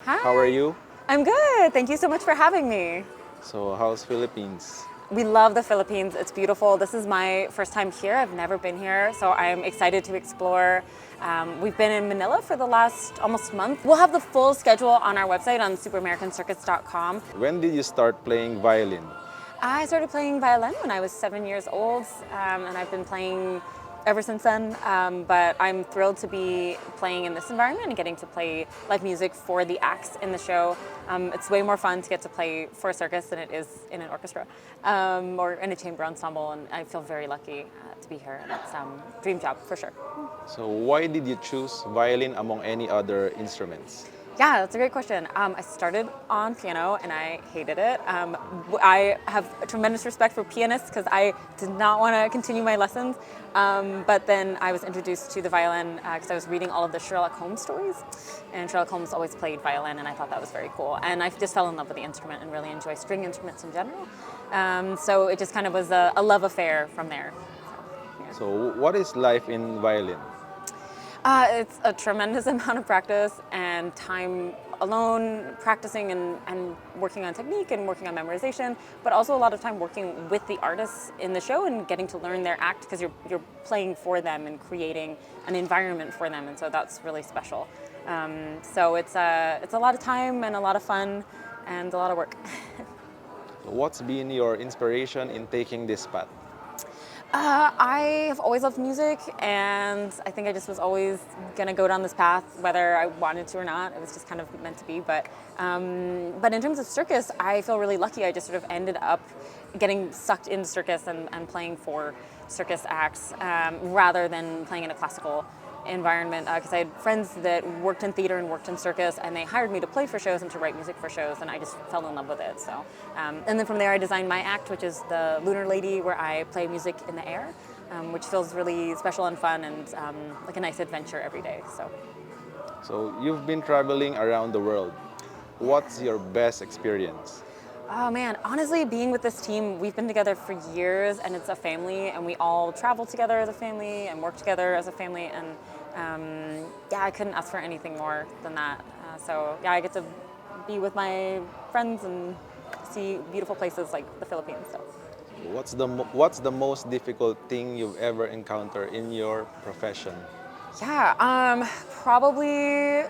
How are Hi, you? I'm good. Thank you so much for having me. So, how's Philippines? We love the Philippines. It's beautiful. This is my first time here. I've never been here, so I'm excited to explore. We've been in Manila for the last almost month. We'll have the full schedule on our website on superamericancircus.com. When did you start playing violin? I started playing violin when I was 7 years old, and I've been playing ever since then. But I'm thrilled to be playing in this environment and getting to play live music for the acts in the show. It's way more fun to get to play for a circus than it is in an orchestra or in a chamber ensemble, and I feel very lucky to be here. And it's a dream job for sure. So, why did you choose violin among any other instruments? Yeah, that's a great question. I started on piano and I hated it. I have a tremendous respect for pianists because I did not want to continue my lessons. But then I was introduced to the violin because I was reading all of the Sherlock Holmes stories. And Sherlock Holmes always played violin, and I thought that was very cool. And I just fell in love with the instrument and really enjoy string instruments in general. So it just kind of was a love affair from there. So, what is life in violin? It's a tremendous amount of practice and time alone practicing and working on technique and working on memorization, but also a lot of time working with the artists in the show and getting to learn their act because you're playing for them and creating an environment for them, and so that's really special. So it's a lot of time and a lot of fun and a lot of work. So, what's been your inspiration in taking this path? I have always loved music, and I think I just was always gonna go down this path, whether I wanted to or not. It was just kind of meant to be. But in terms of circus, I feel really lucky. I just sort of ended up getting sucked into circus and playing for circus acts rather than playing in a classical environment because I had friends that worked in theater and worked in circus, and they hired me to play for shows and to write music for shows, and I just fell in love with it. So, and then from there I designed my act, which is the Lunar where I play music in the air, which feels really special and fun and like a nice adventure every day. So, you've been traveling around the world. What's your best experience? Oh man, honestly, being with this team, we've been together for years and it's a family, and we all travel together as a family and work together as a family, and yeah, I couldn't ask for anything more than that. So yeah, I get to be with my friends and see beautiful places like the Philippines. So. What's the most difficult thing you've ever encountered in your profession? Yeah, probably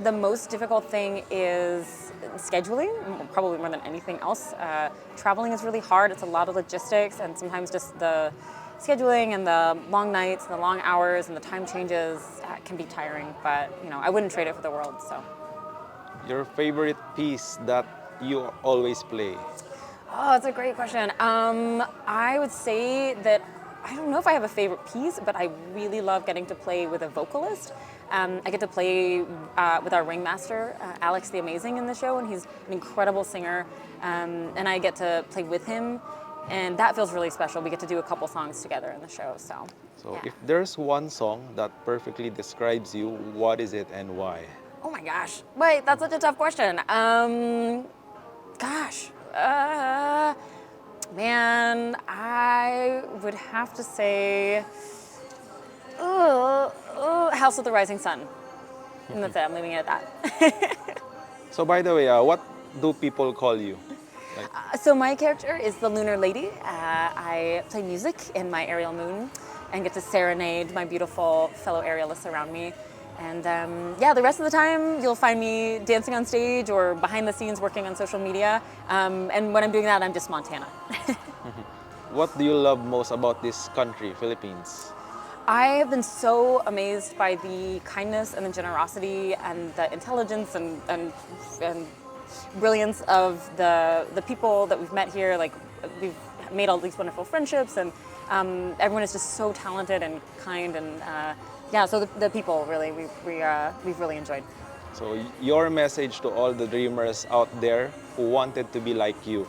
the most difficult thing is scheduling, probably more than anything else. Traveling is really hard. It's a lot of logistics, and sometimes just the scheduling and the long nights and the long hours and the time changes can be tiring, but I wouldn't trade it for the world. So. Your favorite piece that you always play? Oh, that's a great question. I would say that I don't know if I have a favorite piece, but I really love getting to play with a vocalist. I get to play with our ringmaster, Alex the Amazing, in the show, and he's an incredible singer. And I get to play with him, and that feels really special. We get to do a couple songs together in the show. So yeah. If there's one song that perfectly describes you, what is it and why? Oh my gosh. Wait, that's such a tough question. Gosh. Man, I would have to say House of the Rising Sun. And that's it, I'm leaving it at that. So, by the way, what do people call you? So my character is the Lunar Lady. I play music in my aerial moon and get to serenade my beautiful fellow aerialists around me. And yeah, the rest of the time you'll find me dancing on stage or behind the scenes working on social media. And when I'm doing that, I'm just Montana. What do you love most about this country, Philippines? I have been so amazed by the kindness and the generosity and the intelligence and brilliance of the people that we've met here. Like, we've made all these wonderful friendships, and everyone is just so talented and kind, and yeah, so the people really we've really enjoyed. So, your message to all the dreamers out there who wanted to be like you?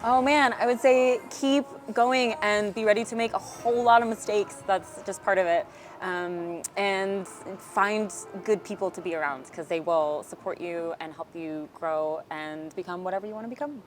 Oh man, I would say keep going and be ready to make a whole lot of mistakes. That's just part of it. And find good people to be around because they will support you and help you grow and become whatever you want to become.